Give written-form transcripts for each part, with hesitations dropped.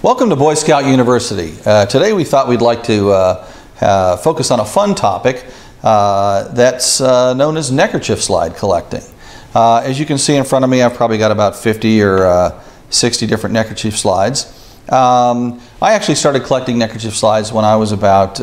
Welcome to Boy Scout University. Today we thought we'd like to focus on a fun topic that's known as neckerchief slide collecting. As you can see in front of me, I've probably got about 50 or 60 different neckerchief slides. I actually started collecting neckerchief slides when I was about,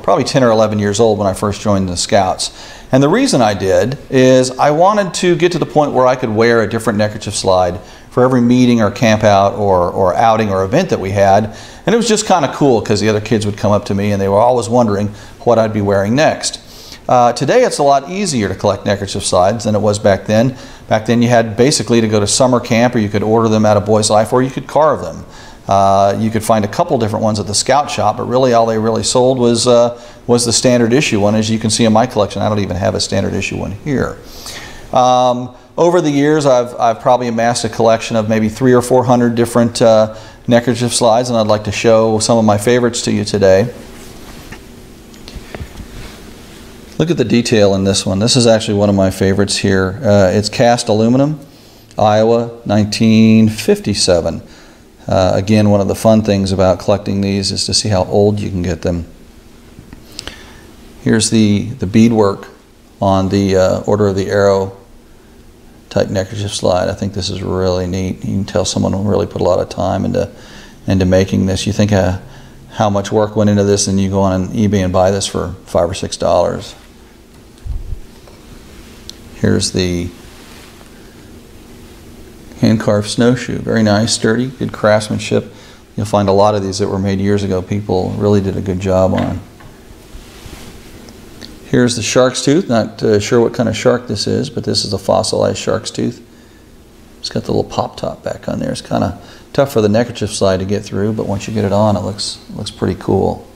probably 10 or 11 years old when I first joined the Scouts. And the reason I did is I wanted to get to the point where I could wear a different neckerchief slide for every meeting or camp out or outing or event that we had. And it was just kind of cool because the other kids would come up to me and they were always wondering what I'd be wearing next. Today it's a lot easier to collect neckerchief slides than it was back then. Back then you had basically to go to summer camp, or you could order them out of Boys Life, or you could carve them. You could find a couple different ones at the Scout shop, but really all they really sold was the standard issue one. As you can see in my collection, I don't even have a standard issue one here. Over the years, I've probably amassed a collection of maybe 300 or 400 different neckerchief slides, and I'd like to show some of my favorites to you today. Look at the detail in this one. This is actually one of my favorites here. It's cast aluminum, Iowa, 1957. Again, one of the fun things about collecting these is to see how old you can get them. Here's the beadwork on the Order of the Arrow type neckerchief slide. I think this is really neat. You can tell someone really put a lot of time into making this. You think how much work went into this, and you go on eBay and buy this for $5 or $6. Here's the hand-carved snowshoe. Very nice, sturdy, good craftsmanship. You'll find a lot of these that were made years ago. People really did a good job on. Here's the shark's tooth. Not sure what kind of shark this is, but this is a fossilized shark's tooth. It's got the little pop top back on there. It's kind of tough for the neckerchief slide to get through, but once you get it on, it looks pretty cool.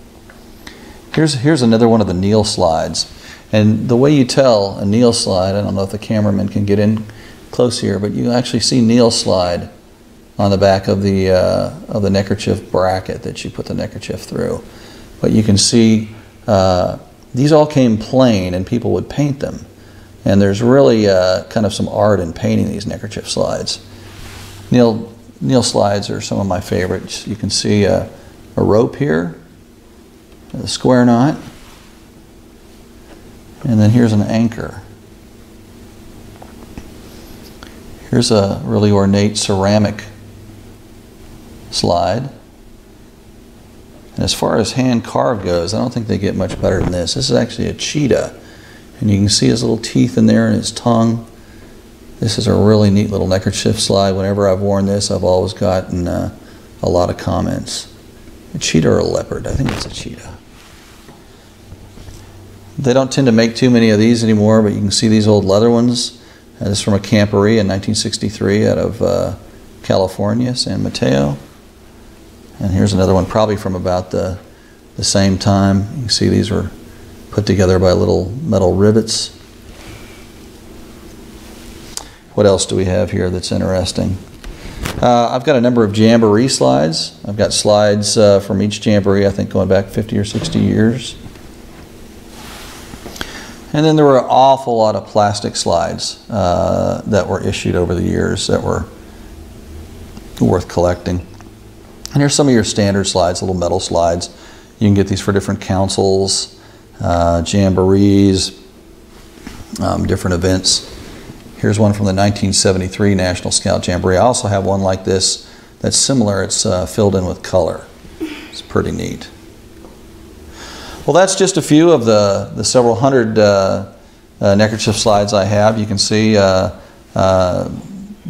Here's another one of the Neil slides. And the way you tell a Neil slide, I don't know if the cameraman can get in close here, but you actually see Neil slide on the back of the neckerchief bracket that you put the neckerchief through. But you can see these all came plain, and people would paint them. And there's really kind of some art in painting these neckerchief slides. Neil slides are some of my favorites. You can see a rope here, a square knot, and then here's an anchor. Here's a really ornate ceramic slide. And as far as hand carved goes, I don't think they get much better than this. This is actually a cheetah. And you can see his little teeth in there and his tongue. This is a really neat little neckerchief slide. Whenever I've worn this, I've always gotten a lot of comments. A cheetah or a leopard? I think it's a cheetah. They don't tend to make too many of these anymore, but you can see these old leather ones. This is from a camporee in 1963 out of California, San Mateo. And here's another one probably from about the same time. You can see these were put together by little metal rivets. What else do we have here that's interesting? I've got a number of jamboree slides. I've got slides from each jamboree, I think going back 50 or 60 years. And then there were an awful lot of plastic slides that were issued over the years that were worth collecting. And here's some of your standard slides, little metal slides. You can get these for different councils, jamborees, different events. Here's one from the 1973 National Scout Jamboree. I also have one like this that's similar. It's filled in with color. It's pretty neat. Well, that's just a few of the several hundred neckerchief slides I have. You can see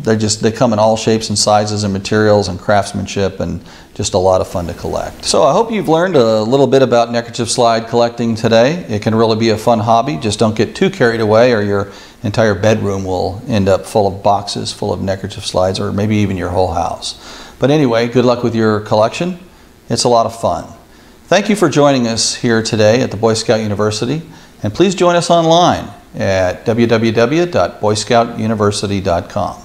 they come in all shapes and sizes and materials and craftsmanship, and just a lot of fun to collect. So I hope you've learned a little bit about neckerchief slide collecting today. It can really be a fun hobby. Just don't get too carried away, or your entire bedroom will end up full of boxes full of neckerchief slides, or maybe even your whole house. But anyway, good luck with your collection. It's a lot of fun. Thank you for joining us here today at the Boy Scout University, and please join us online at www.boyscoutuniversity.com.